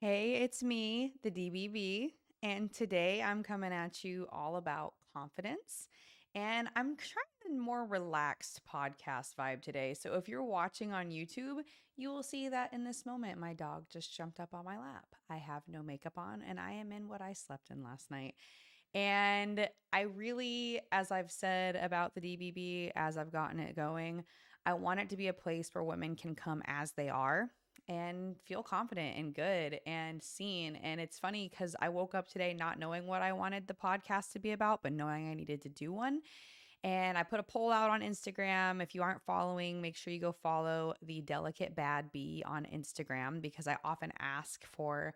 Hey, it's me, the DBB, and today I'm coming at you all about confidence. And I'm trying a more relaxed podcast vibe today. So if you're watching on YouTube, you will see that in this moment, my dog just jumped up on my lap. I have no makeup on, and I am in what I slept in last night. And I really, as I've said about the DBB, as I've gotten it going, I want it to be a place where women can come as they are and feel confident and good and seen. And it's funny because I woke up today not knowing what I wanted the podcast to be about, but knowing I needed to do one. And I put a poll out on Instagram. If you aren't following, make sure you go follow the Delicate Bad Bee on Instagram because I often ask for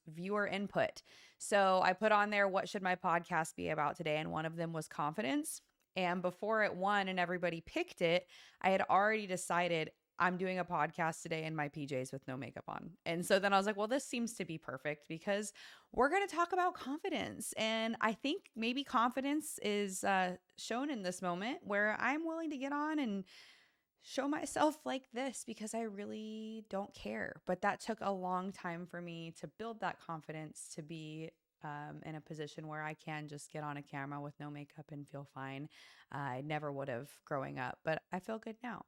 viewer input. So I put on there, what should my podcast be about today? And one of them was confidence. And before it won and everybody picked it, I had already decided I'm doing a podcast today in my PJs with no makeup on. And so then I was like, well, this seems to be perfect because we're going to talk about confidence. And I think maybe confidence is shown in this moment where I'm willing to get on and show myself like this because I really don't care. But that took a long time for me to build that confidence to be in a position where I can just get on a camera with no makeup and feel fine. I never would have growing up, but I feel good now.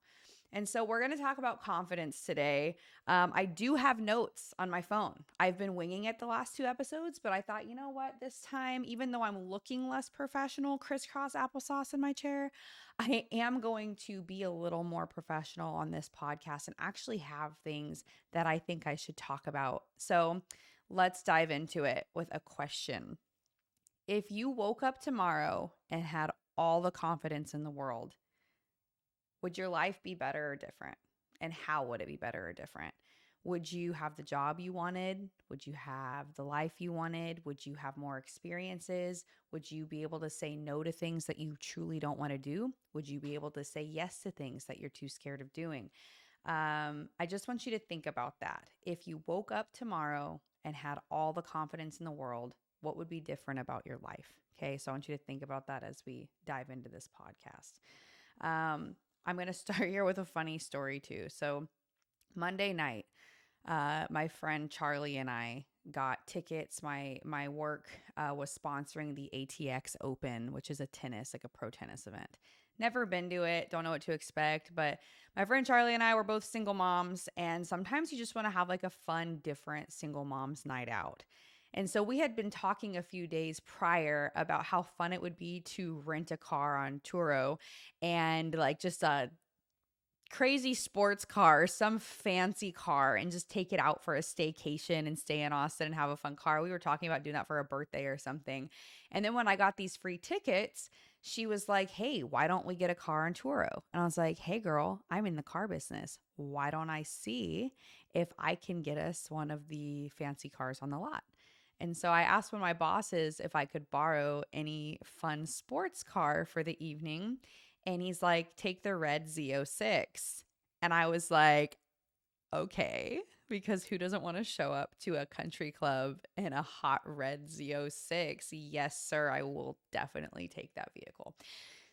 And so we're going to talk about confidence today. I do have notes on my phone. I've been winging it the last two episodes, but I thought, you know what, this time, even though I'm looking less professional, crisscross applesauce in my chair, I am going to be a little more professional on this podcast and actually have things that I think I should talk about. So let's dive into it with a question. If you woke up tomorrow and had all the confidence in the world, would your life be better or different? And how would it be better or different? Would you have the job you wanted? Would you have the life you wanted? Would you have more experiences? Would you be able to say no to things that you truly don't want to do? Would you be able to say yes to things that you're too scared of doing? I just want you to think about that. If you woke up tomorrow and had all the confidence in the world, what would be different about your life? Okay, so I want you to think about that as we dive into this podcast. I'm going to start here with a funny story too. So, Monday night, my friend Charlie and I got tickets. My work was sponsoring the ATX Open, which is a tennis, like a pro tennis event. Never been to it, don't know what to expect, but my friend Charlie and I were both single moms, and sometimes you just want to have like a fun, different single moms night out. And so we had been talking a few days prior about how fun it would be to rent a car on Turo and like just a crazy sports car, some fancy car, and just take it out for a staycation and stay in Austin and have a fun car. We were talking about doing that for a birthday or something. And then when I got these free tickets, she was like, hey, why don't we get a car on Turo? And I was like, hey, girl, I'm in the car business. Why don't I see if I can get us one of the fancy cars on the lot? And so I asked one of my bosses if I could borrow any fun sports car for the evening. And he's like, take the red Z06. And I was like, okay, because who doesn't want to show up to a country club in a hot red Z06? Yes, sir, I will definitely take that vehicle.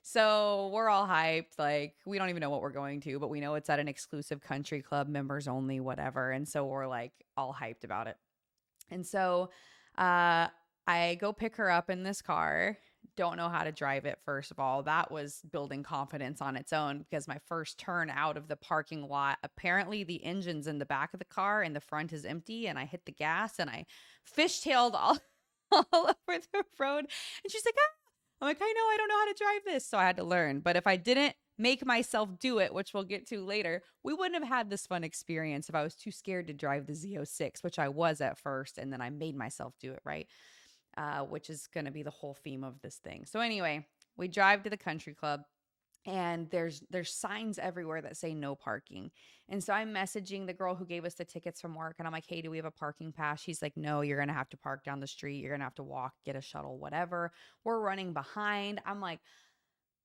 So we're all hyped. Like, we don't even know what we're going to, but we know it's at an exclusive country club, members only, whatever. And so we're like all hyped about it. And so uh, I go pick her up in this car. Don't know how to drive it, first of all. That was building confidence on its own because my first turn out of the parking lot, apparently the engine's in the back of the car and the front is empty. And I hit the gas and I fishtailed all over the road. And she's like, ah. I'm like, I know, I don't know how to drive this. So I had to learn. But if I didn't make myself do it, which we'll get to later, we wouldn't have had this fun experience if I was too scared to drive the Z06, which I was at first. And then I made myself do it, right? Which is going to be the whole theme of this thing. So anyway, we drive to the country club and there's signs everywhere that say no parking. And so I'm messaging the girl who gave us the tickets from work and I'm like, hey, do we have a parking pass? She's like, no, you're going to have to park down the street. You're going to have to walk, get a shuttle, whatever. We're running behind. I'm like,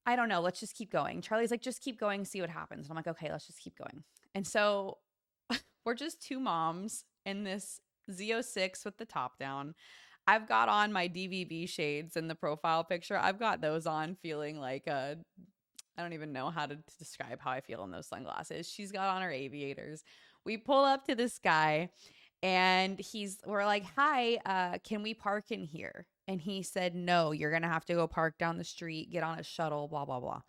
I don't know. Let's just keep going. Charlie's like, just keep going, see what happens. And I'm like, okay, let's just keep going. And so we're just two moms in this Z06 with the top down. I've got on my DVB shades in the profile picture. I've got those on feeling like I don't even know how to describe how I feel in those sunglasses. She's got on her aviators. We pull up to this guy And we're like, hi, can we park in here? And he said, no, you're going to have to go park down the street, get on a shuttle, blah, blah, blah.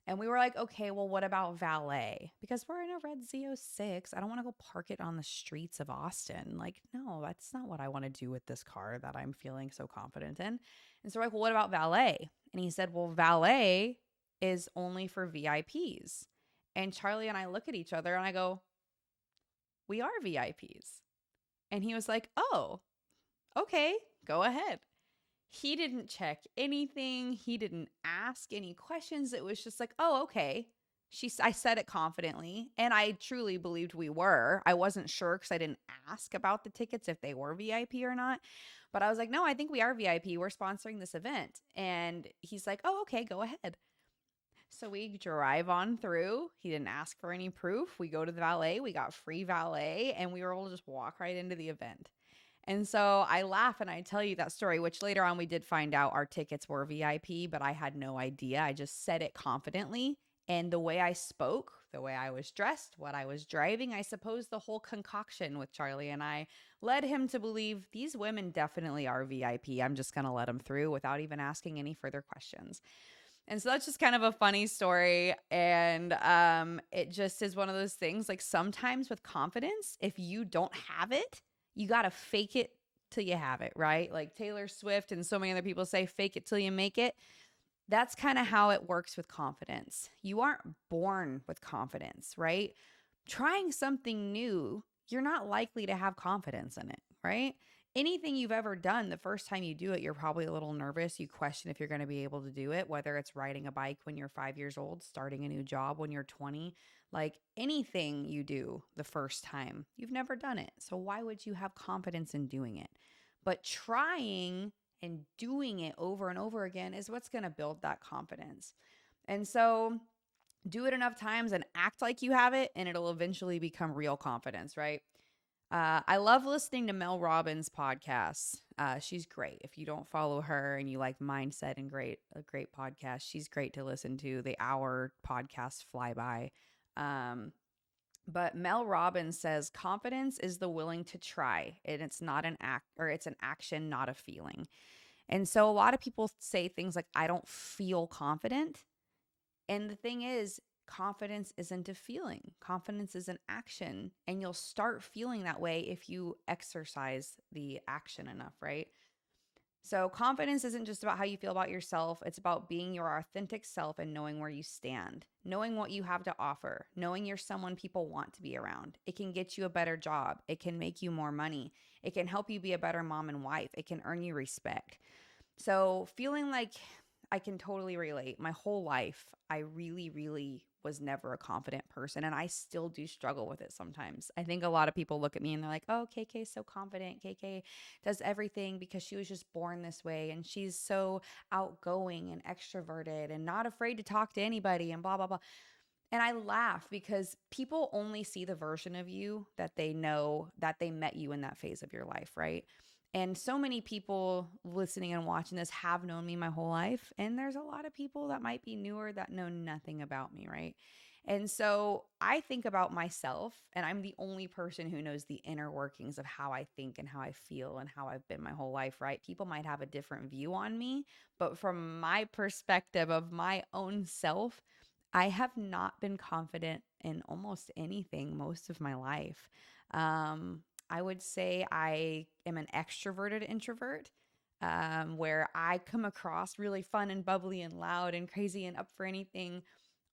And we were like, okay, well, what about valet? Because we're in a red Z06. I don't want to go park it on the streets of Austin. Like, no, that's not what I want to do with this car that I'm feeling so confident in. And so we're like, well, what about valet? And he said, well, valet is only for VIPs. And Charlie and I look at each other and I go, we are VIPs. And he was like, oh, okay, go ahead. He didn't check anything. He didn't ask any questions. It was just like, oh, okay. I said it confidently, and I truly believed we were. I wasn't sure because I didn't ask about the tickets if they were VIP or not. But I was like, no, I think we are VIP. We're sponsoring this event. And he's like, oh, okay, go ahead. So we drive on through. He didn't ask for any proof. We go to the valet. We got free valet, and we were able to just walk right into the event. And so I laugh and I tell you that story, which later on we did find out our tickets were VIP, but I had no idea. I just said it confidently. And the way I spoke, the way I was dressed, what I was driving, I suppose the whole concoction with Charlie and I led him to believe these women definitely are VIP. I'm just going to let them through without even asking any further questions. And so that's just kind of a funny story. And it just is one of those things, like sometimes with confidence, if you don't have it, you got to fake it till you have it, right? Like Taylor Swift and so many other people say, fake it till you make it. That's kind of how it works with confidence. You aren't born with confidence, right? Trying something new, you're not likely to have confidence in it, right? Anything you've ever done, the first time you do it, you're probably a little nervous. You question if you're going to be able to do it, whether it's riding a bike when you're 5 years old, starting a new job when you're 20, like anything you do the first time, you've never done it. So why would you have confidence in doing it? But trying and doing it over and over again is what's going to build that confidence. And so do it enough times and act like you have it, and it'll eventually become real confidence, right? I love listening to Mel Robbins' podcasts. She's great. If you don't follow her and you like mindset and a great podcast, she's great to listen to. The hour podcasts fly by. But Mel Robbins says confidence is the willing to try, and it's not an act, or it's an action, not a feeling. And so a lot of people say things like, I don't feel confident. And the thing is, confidence isn't a feeling. Confidence is an action. And you'll start feeling that way if you exercise the action enough, right? So confidence isn't just about how you feel about yourself. It's about being your authentic self and knowing where you stand, knowing what you have to offer, knowing you're someone people want to be around. It can get you a better job. It can make you more money. It can help you be a better mom and wife. It can earn you respect. So feeling like I can totally relate. My whole life, I really, really was never a confident person, and I still do struggle with it sometimes. I think a lot of people look at me and they're like, oh, KK's so confident. KK does everything because she was just born this way, and she's so outgoing and extroverted and not afraid to talk to anybody and blah, blah, blah. And I laugh because people only see the version of you that they know, that they met you in that phase of your life, right? And so many people listening and watching this have known me my whole life. And there's a lot of people that might be newer that know nothing about me, right? And so I think about myself, and I'm the only person who knows the inner workings of how I think and how I feel and how I've been my whole life, right? People might have a different view on me, but from my perspective of my own self, I have not been confident in almost anything most of my life. I would say I am an extroverted introvert, where I come across really fun and bubbly and loud and crazy and up for anything.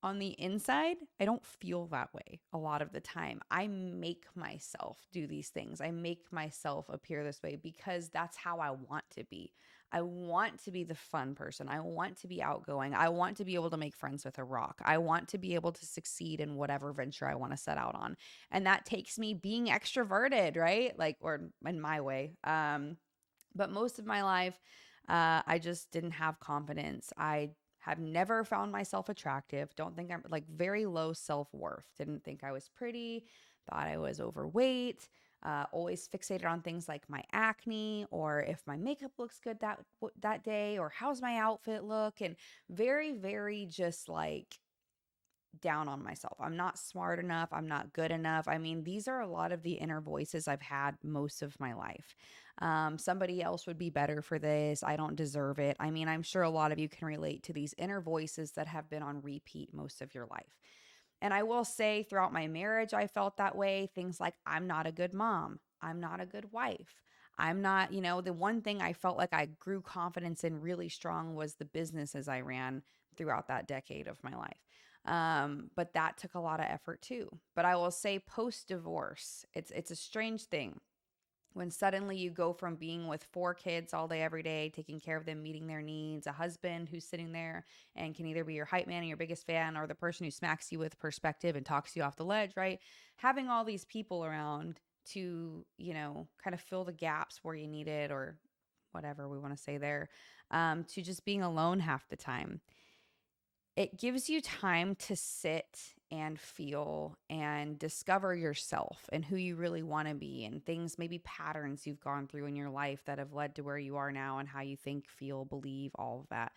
On the inside, I don't feel that way a lot of the time. I make myself do these things. I make myself appear this way because that's how I want to be. I want to be the fun person. I want to be outgoing. I want to be able to make friends with a rock. I want to be able to succeed in whatever venture I want to set out on. And that takes me being extroverted, right? Like, or in my way. But most of my life, I just didn't have confidence. I have never found myself attractive. Don't think I'm like very low self-worth. Didn't think I was pretty, thought I was overweight, always fixated on things like my acne or if my makeup looks good that day or how's my outfit look, and very, very just like down on myself. I'm not smart enough. I'm not good enough. I mean, these are a lot of the inner voices I've had most of my life. Somebody else would be better for this. I don't deserve it. I mean, I'm sure a lot of you can relate to these inner voices that have been on repeat most of your life. And I will say throughout my marriage, I felt that way. Things like, I'm not a good mom. I'm not a good wife. I'm not, the one thing I felt like I grew confidence in really strong was the businesses I ran throughout that decade of my life. But that took a lot of effort too. But I will say post divorce, it's a strange thing when suddenly you go from being with 4 kids all day, every day, taking care of them, meeting their needs, a husband who's sitting there and can either be your hype man and your biggest fan or the person who smacks you with perspective and talks you off the ledge, right? Having all these people around to, kind of fill the gaps where you need it or whatever we want to say there, to just being alone half the time. It gives you time to sit and feel and discover yourself and who you really want to be and things, maybe patterns you've gone through in your life that have led to where you are now and how you think, feel, believe, all of that.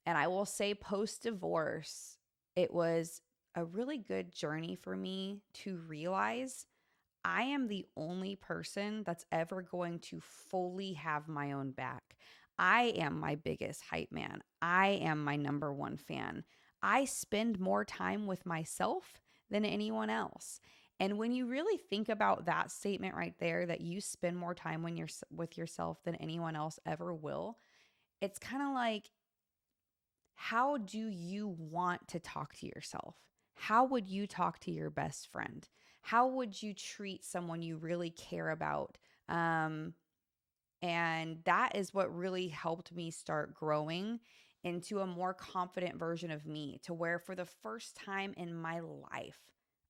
And I will say, post divorce, it was a really good journey for me to realize I am the only person that's ever going to fully have my own back. I am my biggest hype man. I am my number one fan. I spend more time with myself than anyone else. And when you really think about that statement right there, that you spend more time when you're with yourself than anyone else ever will, it's kind of like, how do you want to talk to yourself? How would you talk to your best friend? How would you treat someone you really care about? And that is what really helped me start growing into a more confident version of me, to where for the first time in my life,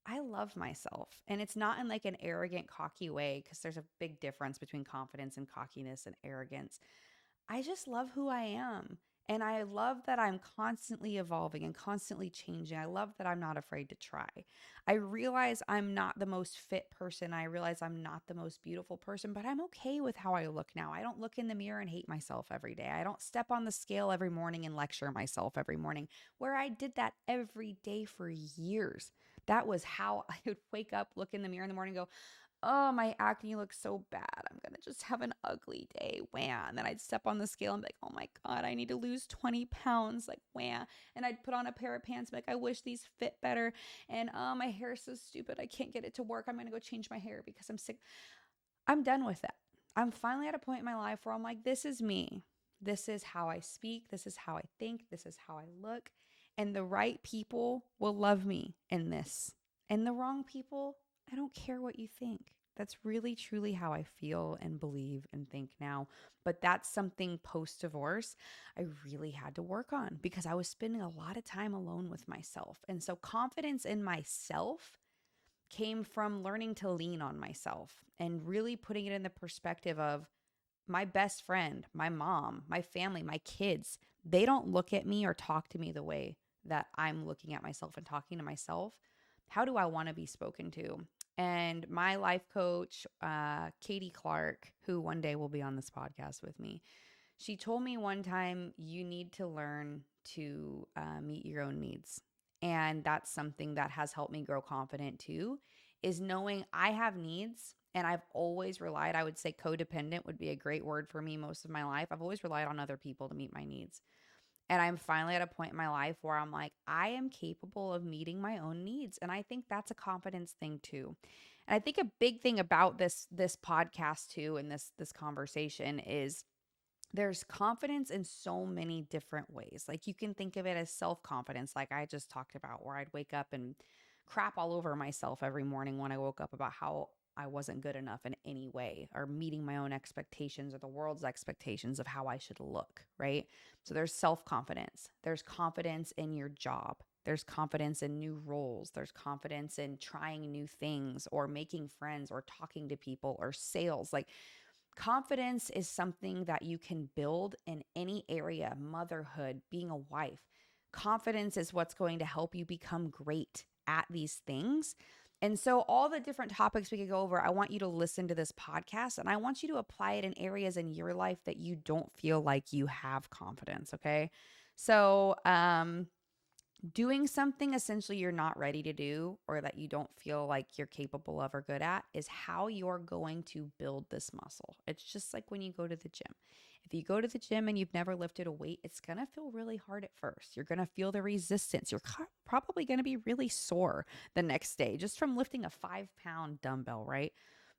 I love myself. And it's not in like an arrogant, cocky way, because there's a big difference between confidence and cockiness and arrogance. I just love who I am. And I love that I'm constantly evolving and constantly changing. I love that I'm not afraid to try. I realize I'm not the most fit person. I realize I'm not the most beautiful person, but I'm okay with how I look now. I don't look in the mirror and hate myself every day. I don't step on the scale every morning and lecture myself every morning, where I did that every day for years. That was how I would wake up, look in the mirror in the morning, and go, oh, my acne looks so bad. I'm going to just have an ugly day. Wham. And then I'd step on the scale and be like, oh my God, I need to lose 20 pounds. Like, wham. And I'd put on a pair of pants, like, I wish these fit better. And oh, my hair is so stupid. I can't get it to work. I'm going to go change my hair because I'm sick. I'm done with that. I'm finally at a point in my life where I'm like, this is me. This is how I speak. This is how I think. This is how I look. And the right people will love me in this. And the wrong people, I don't care what you think. That's really, truly how I feel and believe and think now. But that's something post divorce I really had to work on, because I was spending a lot of time alone with myself. And so confidence in myself came from learning to lean on myself and really putting it in the perspective of my best friend, my mom, my family, my kids. They don't look at me or talk to me the way that I'm looking at myself and talking to myself. How do I want to be spoken to? And my life coach, Katie Clark, who one day will be on this podcast with me, she told me one time, you need to learn to meet your own needs. And that's something that has helped me grow confident too, is knowing I have needs. And I've always relied, I would say codependent would be a great word for me most of my life. I've always relied on other people to meet my needs. And I'm finally at a point in my life where I'm like, I am capable of meeting my own needs. And I think that's a confidence thing too. And I think a big thing about this podcast too, and this conversation, is there's confidence in so many different ways. Like, you can think of it as self-confidence, like I just talked about, where I'd wake up and crap all over myself every morning when I woke up about how I wasn't good enough in any way, or meeting my own expectations or the world's expectations of how I should look, right? So there's self-confidence. There's confidence in your job. There's confidence in new roles. There's confidence in trying new things or making friends or talking to people or sales. Like, confidence is something that you can build in any area, motherhood, being a wife. Confidence is what's going to help you become great at these things. And so, all the different topics we could go over, I want you to listen to this podcast and I want you to apply it in areas in your life that you don't feel like you have confidence. Okay. So, Doing something essentially you're not ready to do or that you don't feel like you're capable of or good at is how you're going to build this muscle. It's just like when you go to the gym. If you go to the gym and you've never lifted a weight, it's going to feel really hard at first. You're going to feel the resistance. You're probably going to be really sore the next day just from lifting a 5-pound dumbbell, right?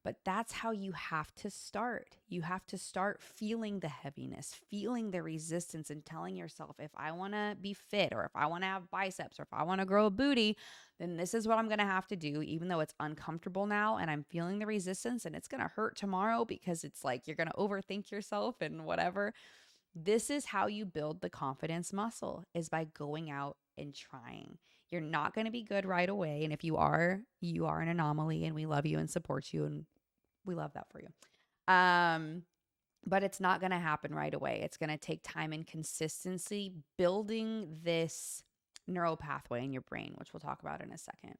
But that's how you have to start. You have to start feeling the heaviness, feeling the resistance, and telling yourself, if I want to be fit, or if I want to have biceps, or if I want to grow a booty, then this is what I'm going to have to do, even though it's uncomfortable now and I'm feeling the resistance and it's going to hurt tomorrow because it's like you're going to overthink yourself and whatever. This is how you build the confidence muscle, is by going out and trying. You're not going to be good right away. And if you are an anomaly, and we love you and support you, and we love that for you. But it's not going to happen right away. It's going to take time and consistency building this neural pathway in your brain, which we'll talk about in a second.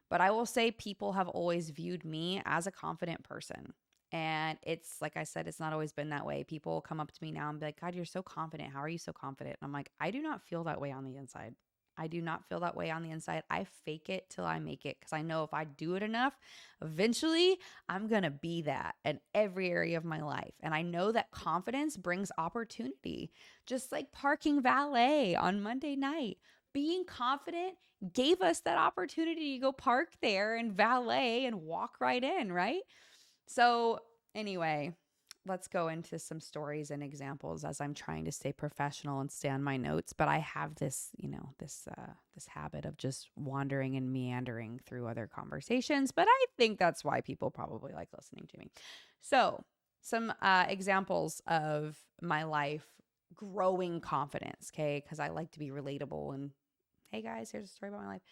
But I will say people have always viewed me as a confident person. And it's like I said, it's not always been that way. People come up to me now and be like, God, you're so confident. How are you so confident? And I'm like, I do not feel that way on the inside. I do not feel that way on the inside. I fake it till I make it, because I know if I do it enough, eventually I'm going to be that in every area of my life. And I know that confidence brings opportunity, just like parking valet on Monday night. Being confident gave us that opportunity to go park there and valet and walk right in, right? So anyway, let's go into some stories and examples as I'm trying to stay professional and stay on my notes. But I have this, this habit of just wandering and meandering through other conversations. But I think that's why people probably like listening to me. So some examples of my life growing confidence, okay? Because I like to be relatable. And hey guys, here's a story about my life.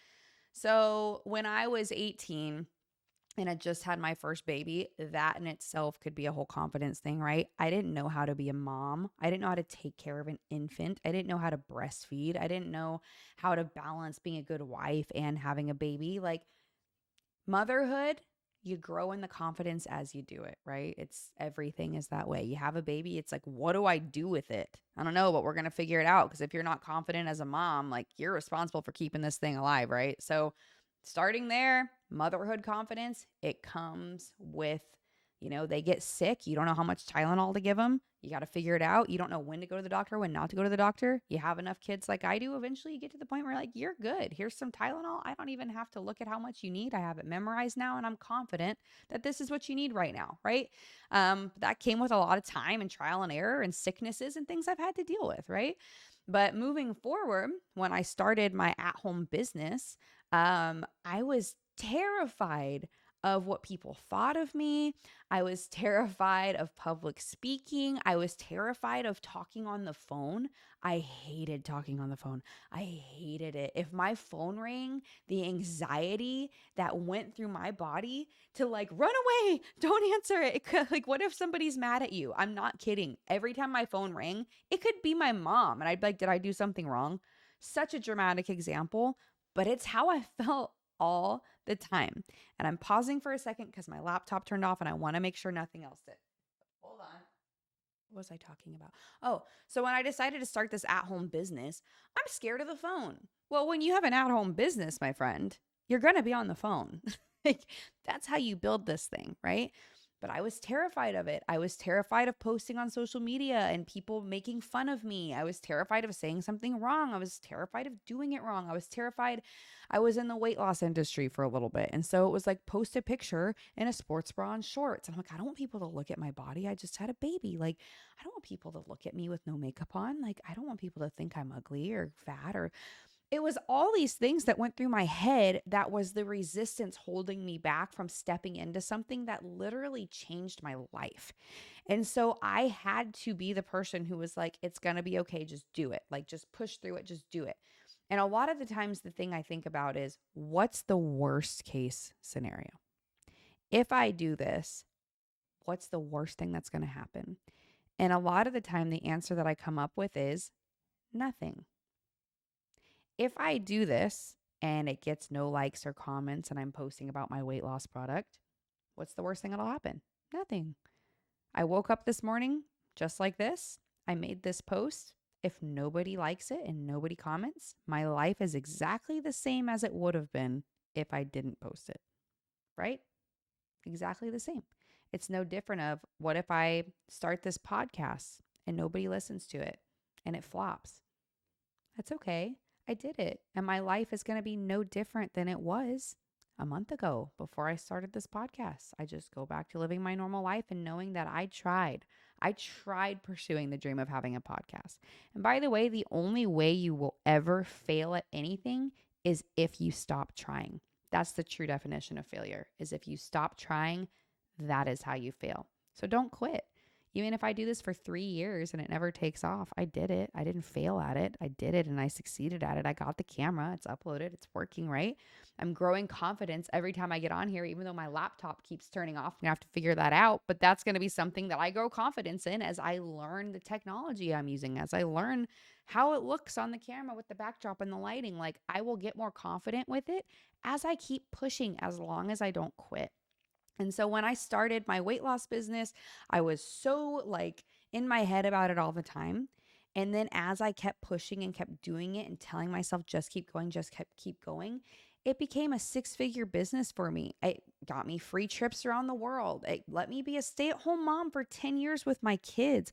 So when I was 18, and I just had my first baby, that in itself could be a whole confidence thing, right? I didn't know how to be a mom. I didn't know how to take care of an infant. I didn't know how to breastfeed. I didn't know how to balance being a good wife and having a baby. Like motherhood, you grow in the confidence as you do it, right? Everything is that way. You have a baby, it's like, what do I do with it? I don't know, but we're going to figure it out, because if you're not confident as a mom, like you're responsible for keeping this thing alive, right? So starting there, motherhood confidence, it comes with, they get sick. You don't know how much Tylenol to give them. You got to figure it out. You don't know when to go to the doctor, when not to go to the doctor. You have enough kids like I do. Eventually you get to the point where like, you're good. Here's some Tylenol. I don't even have to look at how much you need. I have it memorized now, and I'm confident that this is what you need right now. Right. That came with a lot of time and trial and error and sicknesses and things I've had to deal with. Right. But moving forward, when I started my at-home business, I was terrified of what people thought of me. I was terrified of public speaking. I was terrified of talking on the phone. I hated talking on the phone. I hated it. If my phone rang, the anxiety that went through my body to like, run away, don't answer it. Like, what if somebody's mad at you? I'm not kidding. Every time my phone rang, it could be my mom. And I'd be like, did I do something wrong? Such a dramatic example, but it's how I felt all the time. And I'm pausing for a second because my laptop turned off and I want to make sure nothing else did. Hold on. What was I talking about? Oh, so when I decided to start this at-home business, I'm scared of the phone. Well, when you have an at-home business, my friend, you're going to be on the phone. Like, that's how you build this thing, right? But I was terrified of it. I was terrified of posting on social media and people making fun of me. I was terrified of saying something wrong. I was terrified of doing it wrong. I was terrified. I was in the weight loss industry for a little bit. And so it was like, post a picture in a sports bra and shorts. And I'm like, I don't want people to look at my body. I just had a baby. Like, I don't want people to look at me with no makeup on. Like, I don't want people to think I'm ugly or fat, or it was all these things that went through my head that was the resistance holding me back from stepping into something that literally changed my life. And so I had to be the person who was like, it's going to be okay. Just do it. Like, just push through it. Just do it. And a lot of the times the thing I think about is, what's the worst case scenario? If I do this, what's the worst thing that's going to happen? And a lot of the time the answer that I come up with is nothing. If I do this and it gets no likes or comments and I'm posting about my weight loss product, what's the worst thing that'll happen? Nothing. I woke up this morning just like this. I made this post if nobody likes it and nobody comments, my life is exactly the same as it would have been if I didn't post it, right? Exactly the same. It's no different of what if I start this podcast and nobody listens to it and it flops? That's okay. I did it. And my life is going to be no different than it was a month ago before I started this podcast. I just go back to living my normal life and knowing that I tried. I tried pursuing the dream of having a podcast. And by the way, the only way you will ever fail at anything is if you stop trying. That's the true definition of failure, is if you stop trying, that is how you fail. So don't quit. Even if I do this for 3 years and it never takes off, I did it. I didn't fail at it. I did it and I succeeded at it. I got the camera. It's uploaded. It's working, right? I'm growing confidence every time I get on here, even though my laptop keeps turning off. I'm going to have to figure that out. But that's going to be something that I grow confidence in as I learn the technology I'm using, as I learn how it looks on the camera with the backdrop and the lighting. Like, I will get more confident with it as I keep pushing, as long as I don't quit. And so when I started my weight loss business, I was so like in my head about it all the time. And then as I kept pushing and kept doing it and telling myself, just keep going, keep going, it became a 6-figure business for me. It got me free trips around the world. It let me be a stay-at-home mom for 10 years with my kids.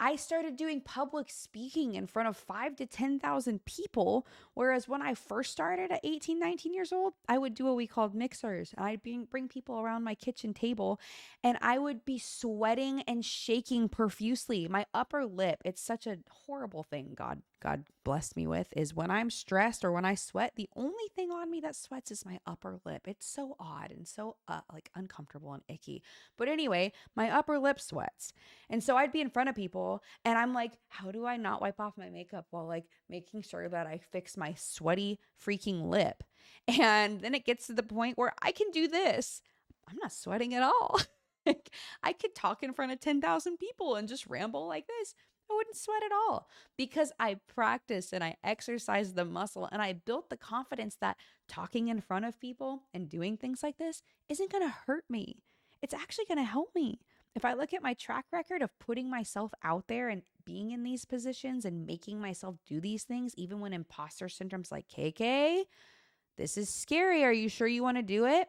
I started doing public speaking in front of 5 to 10,000 people. Whereas when I first started at 18, 19 years old, I would do what we called mixers. And I'd bring people around my kitchen table and I would be sweating and shaking profusely. My upper lip, it's such a horrible thing God blessed me with, is when I'm stressed or when I sweat, the only thing on me that sweats is my upper lip. It's so odd and so like uncomfortable and icky. But anyway, my upper lip sweats. And so I'd be in front of people and I'm like, how do I not wipe off my makeup while like making sure that I fix my sweaty freaking lip? And then it gets to the point where I can do this. I'm not sweating at all. Like, I could talk in front of 10,000 people and just ramble like this. I wouldn't sweat at all because I practiced and I exercised the muscle and I built the confidence that talking in front of people and doing things like this isn't going to hurt me. It's actually going to help me. If I look at my track record of putting myself out there and being in these positions and making myself do these things, even when imposter syndrome's like, KK, this is scary. Are you sure you want to do it?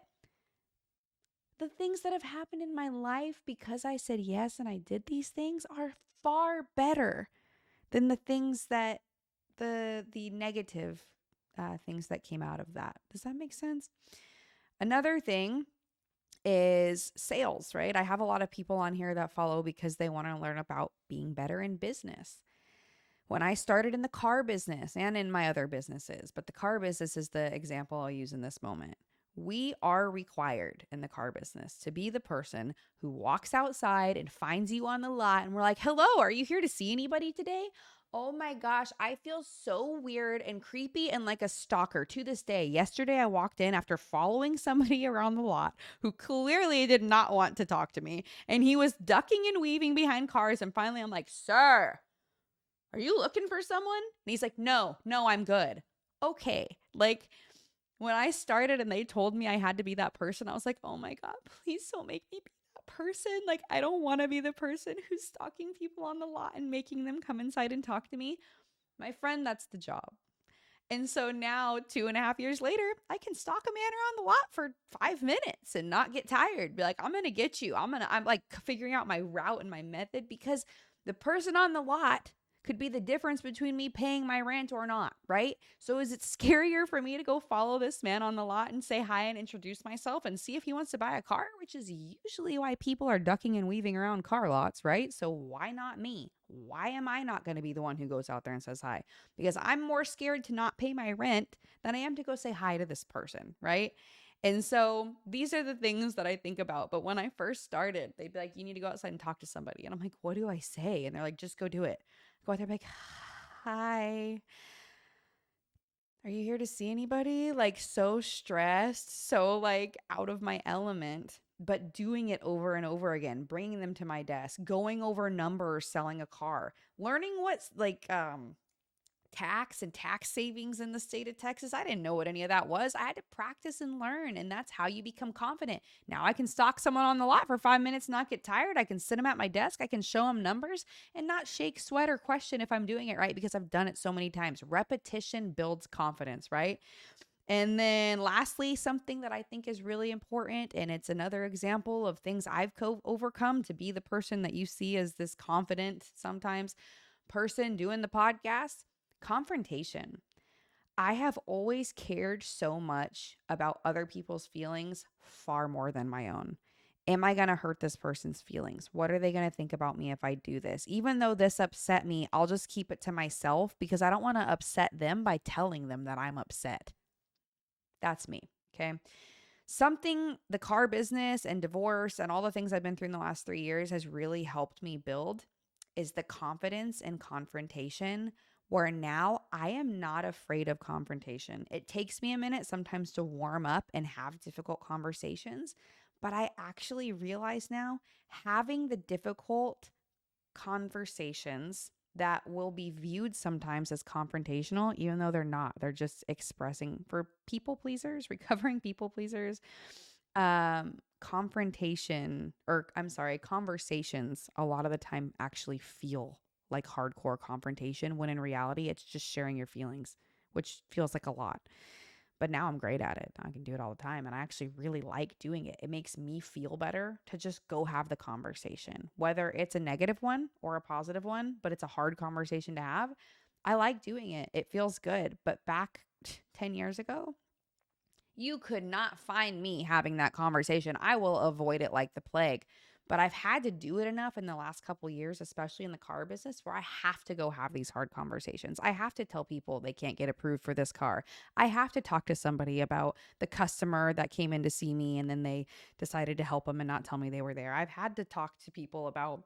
The things that have happened in my life because I said yes and I did these things are far better than the things that the negative things that came out of that. Does that make sense? Another thing is sales, right? I have a lot of people on here that follow because they want to learn about being better in business. When I started in the car business and in my other businesses, but the car business is the example I'll use in this moment. We are required in the car business to be the person who walks outside and finds you on the lot and we're like, hello, are you here to see anybody today? Oh my gosh, I feel so weird and creepy and like a stalker to this day. Yesterday, I walked in after following somebody around the lot who clearly did not want to talk to me. And he was ducking and weaving behind cars. And finally, I'm like, sir, are you looking for someone? And he's like, no, I'm good. Okay. Like, when I started and they told me I had to be that person, I was like, oh my God, please don't make me be that person. Like, I don't want to be the person who's stalking people on the lot and making them come inside and talk to me. My friend, that's the job. And so now, 2.5 years later, I can stalk a man around the lot for 5 minutes and not get tired. Be like, I'm going to get you. I'm like figuring out my route and my method because the person on the lot could be the difference between me paying my rent or not, right? So is it scarier for me to go follow this man on the lot and say hi and introduce myself and see if he wants to buy a car, which is usually why people are ducking and weaving around car lots, right? So why not me? Why am I not going to be the one who goes out there and says hi? Because I'm more scared to not pay my rent than I am to go say hi to this person, right? And so these are the things that I think about. But when I first started, they'd be like, you need to go outside and talk to somebody. And I'm like, what do I say? And they're like, just go do it. Go out there and be like, hi, are you here to see anybody? Like, so stressed, so like out of my element, but doing it over and over again, bringing them to my desk, going over numbers, selling a car, learning what's like tax and tax savings in the state of Texas. I didn't know what any of that was. I had to practice and learn, and that's how you become confident. Now I can stalk someone on the lot for 5 minutes, not get tired. I can sit them at my desk. I can show them numbers and not shake, sweat, or question if I'm doing it right because I've done it so many times. Repetition builds confidence, right? And then lastly, something that I think is really important, and it's another example of things I've overcome to be the person that you see as this confident sometimes person doing the podcast, confrontation. I have always cared so much about other people's feelings far more than my own. Am I going to hurt this person's feelings? What are they going to think about me if I do this? Even though this upset me, I'll just keep it to myself because I don't want to upset them by telling them that I'm upset. That's me. Okay. Something the car business and divorce and all the things I've been through in the last 3 years has really helped me build is the confidence and confrontation where now I am not afraid of confrontation. It takes me a minute sometimes to warm up and have difficult conversations, but I actually realize now having the difficult conversations that will be viewed sometimes as confrontational, even though they're not. They're just expressing for people pleasers, recovering people pleasers. Conversations a lot of the time actually feel like hardcore confrontation when in reality it's just sharing your feelings, which feels like a lot. But now I'm great at it. I can do it all the time. And I actually really like doing it. It makes me feel better to just go have the conversation, whether it's a negative one or a positive one, but it's a hard conversation to have. I like doing it. It feels good. But back 10 years ago, you could not find me having that conversation. I will avoid it like the plague. But I've had to do it enough in the last couple years, especially in the car business, where I have to go have these hard conversations. I have to tell people they can't get approved for this car. I have to talk to somebody about the customer that came in to see me and then they decided to help them and not tell me they were there. I've had to talk to people about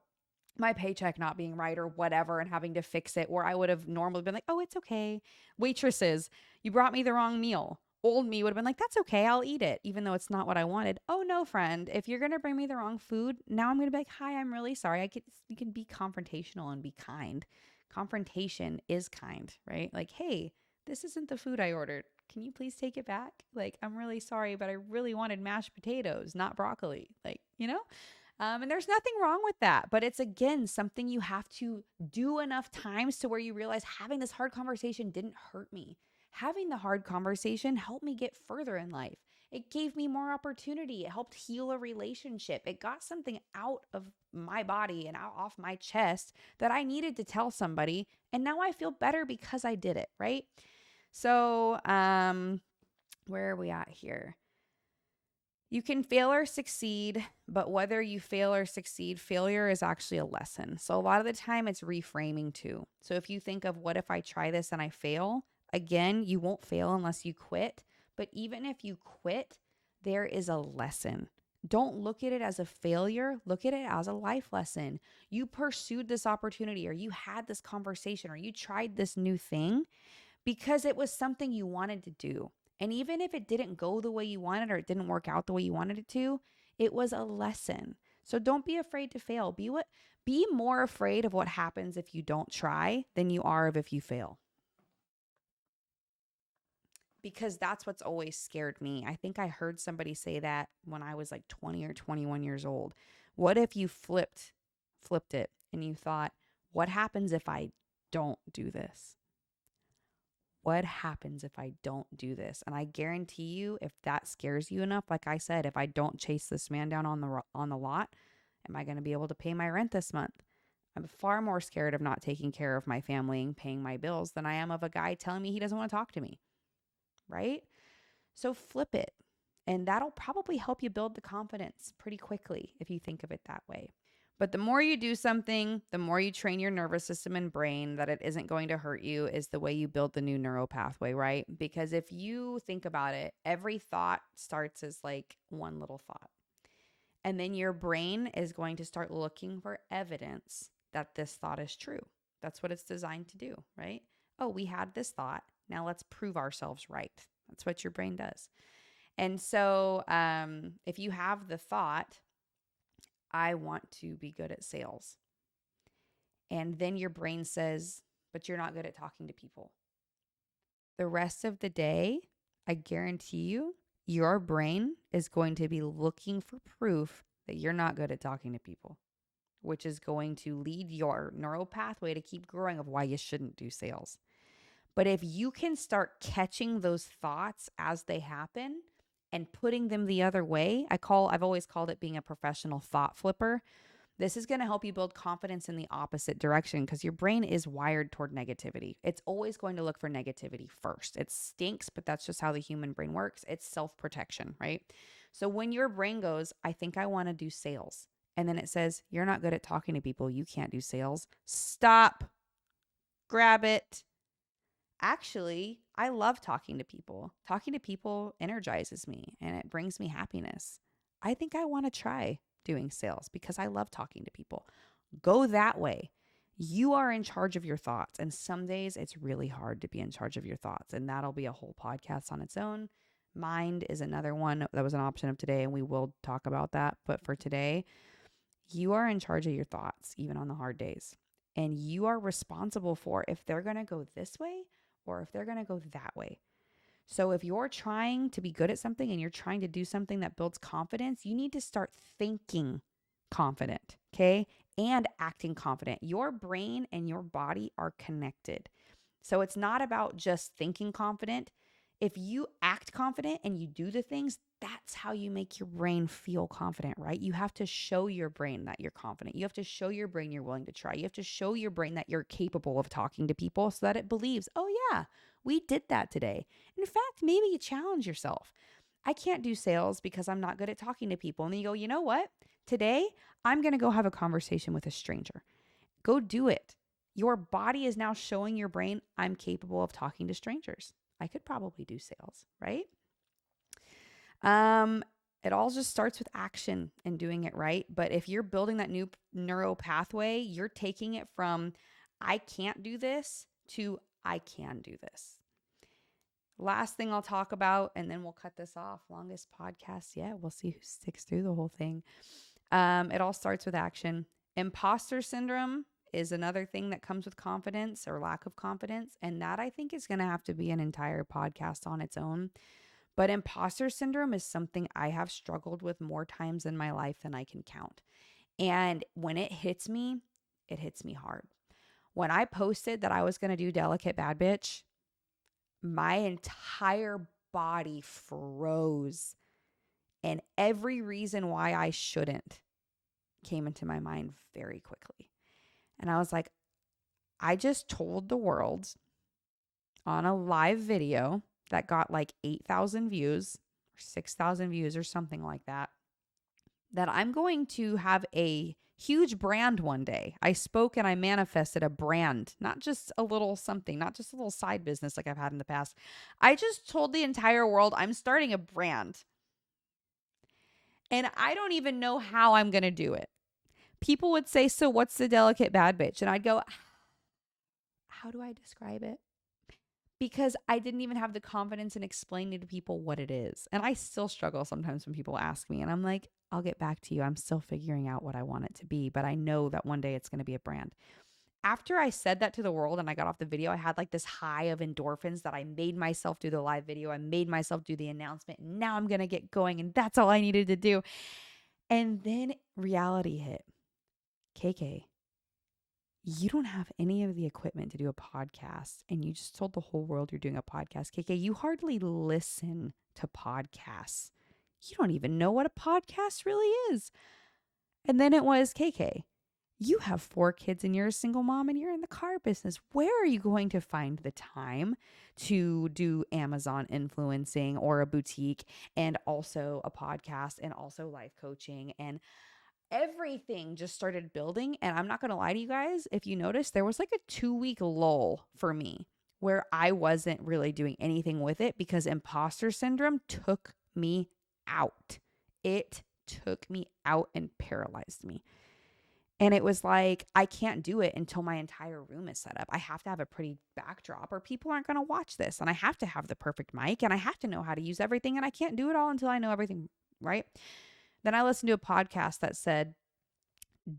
my paycheck not being right or whatever and having to fix it where I would have normally been like, oh, it's okay. Waitresses, you brought me the wrong meal. Old me would have been like, that's okay. I'll eat it, even though it's not what I wanted. Oh, no, friend. If you're going to bring me the wrong food, now I'm going to be like, hi, I'm really sorry. You can be confrontational and be kind. Confrontation is kind, right? Like, hey, this isn't the food I ordered. Can you please take it back? Like, I'm really sorry, but I really wanted mashed potatoes, not broccoli. Like, you know? And there's nothing wrong with that. But it's, again, something you have to do enough times to where you realize having this hard conversation didn't hurt me. Having the hard conversation helped me get further in life. It gave me more opportunity. It helped heal a relationship. It got something out of my body and out off my chest that I needed to tell somebody. And now I feel better because I did it, right? So, where are we at here? You can fail or succeed, but whether you fail or succeed, failure is actually a lesson. So a lot of the time it's reframing too. So if you think of what if I try this and I fail, again, you won't fail unless you quit. But even if you quit, there is a lesson. Don't look at it as a failure. Look at it as a life lesson. You pursued this opportunity, or you had this conversation, or you tried this new thing because it was something you wanted to do. And even if it didn't go the way you wanted or it didn't work out the way you wanted it to, it was a lesson. So don't be afraid to fail. Be more afraid of what happens if you don't try than you are of if you fail. Because that's what's always scared me. I think I heard somebody say that when I was like 20 or 21 years old. What if you flipped it and you thought, what happens if I don't do this? What happens if I don't do this? And I guarantee you, if that scares you enough, like I said, if I don't chase this man down on the lot, am I going to be able to pay my rent this month? I'm far more scared of not taking care of my family and paying my bills than I am of a guy telling me he doesn't want to talk to me, right? So flip it. And that'll probably help you build the confidence pretty quickly if you think of it that way. But the more you do something, the more you train your nervous system and brain that it isn't going to hurt you is the way you build the new neural pathway, right? Because if you think about it, every thought starts as like one little thought. And then your brain is going to start looking for evidence that this thought is true. That's what it's designed to do, right? Oh, we had this thought. Now let's prove ourselves right. That's what your brain does. And so if you have the thought, I want to be good at sales. And then your brain says, but you're not good at talking to people. the rest of the day, I guarantee you, your brain is going to be looking for proof that you're not good at talking to people, which is going to lead your neural pathway to keep growing of why you shouldn't do sales. But if you can start catching those thoughts as they happen and putting them the other way, I've always called it being a professional thought flipper. This is going to help you build confidence in the opposite direction because your brain is wired toward negativity. It's always going to look for negativity first. It stinks, but that's just how the human brain works. It's self-protection, right? So when your brain goes, I think I want to do sales, and then it says, you're not good at talking to people, you can't do sales. Stop. Grab it. Actually, I love talking to people. Talking to people energizes me and it brings me happiness. I think I want to try doing sales because I love talking to people. Go that way. You are in charge of your thoughts. And some days it's really hard to be in charge of your thoughts. And that'll be a whole podcast on its own. Mind is another one that was an option of today, and we will talk about that. But for today, you are in charge of your thoughts, even on the hard days. And you are responsible for if they're going to go this way or if they're going to go that way. So if you're trying to be good at something and you're trying to do something that builds confidence, you need to start thinking confident, okay? And acting confident. Your brain and your body are connected. So it's not about just thinking confident. If you act confident and you do the things, that's how you make your brain feel confident, right? You have to show your brain that you're confident. You have to show your brain you're willing to try. You have to show your brain that you're capable of talking to people so that it believes, oh yeah, we did that today. In fact, maybe you challenge yourself. I can't do sales because I'm not good at talking to people. And then you go, you know what? Today, I'm going to go have a conversation with a stranger. Go do it. Your body is now showing your brain, I'm capable of talking to strangers. I could probably do sales, right? It all just starts with action and doing it right. But if you're building that new neural pathway, you're taking it from I can't do this to I can do this. Last thing I'll talk about, and then we'll cut this off. Longest podcast yet. We'll see who sticks through the whole thing. It all starts with action. Imposter syndrome is another thing that comes with confidence or lack of confidence. And that I think is going to have to be an entire podcast on its own. But imposter syndrome is something I have struggled with more times in my life than I can count. And when it hits me hard. When I posted that I was going to do Delicate Bad Bitch, my entire body froze. And every reason why I shouldn't came into my mind very quickly. And I was like, I just told the world on a live video that got like 8,000 views or 6,000 views or something like that, that I'm going to have a huge brand one day. I spoke and I manifested a brand, not just a little something, not just a little side business like I've had in the past. I just told the entire world I'm starting a brand. And I don't even know how I'm going to do it. People would say, so what's the Delicate Bad Bitch? And I'd go, how do I describe it? Because I didn't even have the confidence in explaining to people what it is. And I still struggle sometimes when people ask me and I'm like, I'll get back to you. I'm still figuring out what I want it to be, but I know that one day it's going to be a brand. After I said that to the world and I got off the video, I had like this high of endorphins that I made myself do the live video. I made myself do the announcement. And now I'm going to get going. And that's all I needed to do. And then reality hit. KK, you don't have any of the equipment to do a podcast, and you just told the whole world you're doing a podcast. KK, you hardly listen to podcasts. You don't even know what a podcast really is. And then it was, KK, you have 4 kids and you're a single mom and you're in the car business. Where are you going to find the time to do Amazon influencing or a boutique and also a podcast and also life coaching? And everything just started building. And I'm not going to lie to you guys. If you notice, there was like a 2-week lull for me where I wasn't really doing anything with it because imposter syndrome took me out. It took me out and paralyzed me. And it was like, I can't do it until my entire room is set up. I have to have a pretty backdrop or people aren't going to watch this. And I have to have the perfect mic and I have to know how to use everything. And I can't do it all until I know everything, right? Then I listened to a podcast that said,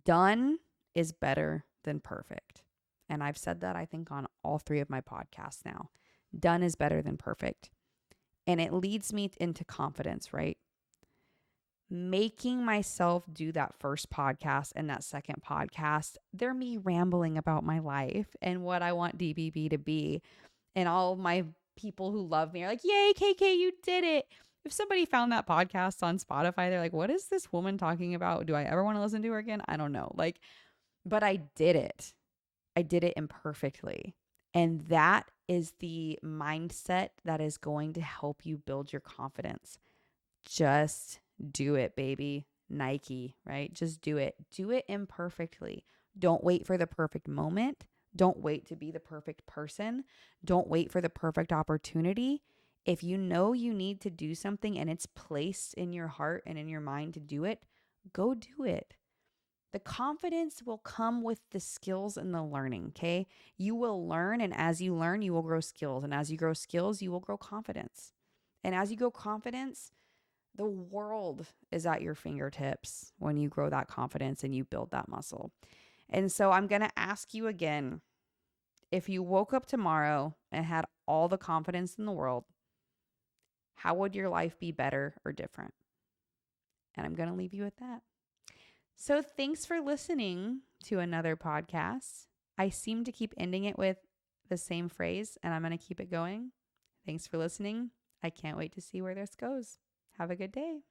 done is better than perfect. And I've said that, I think, on all 3 of my podcasts now. Done is better than perfect. And it leads me into confidence, right? Making myself do that first podcast and that second podcast, they're me rambling about my life and what I want DBB to be. And all of my people who love me are like, yay, KK, you did it. If somebody found that podcast on Spotify, they're like, what is this woman talking about? Do I ever want to listen to her again? I don't know. Like, but I did it. I did it imperfectly. And that is the mindset that is going to help you build your confidence. Just do it, baby. Nike, right? Just do it. Do it imperfectly. Don't wait for the perfect moment. Don't wait to be the perfect person. Don't wait for the perfect opportunity. If you know you need to do something and it's placed in your heart and in your mind to do it, go do it. The confidence will come with the skills and the learning, okay? You will learn, and as you learn, you will grow skills. And as you grow skills, you will grow confidence. And as you grow confidence, the world is at your fingertips when you grow that confidence and you build that muscle. And so I'm going to ask you again, if you woke up tomorrow and had all the confidence in the world, how would your life be better or different? And I'm going to leave you with that. So thanks for listening to another podcast. I seem to keep ending it with the same phrase, and I'm going to keep it going. Thanks for listening. I can't wait to see where this goes. Have a good day.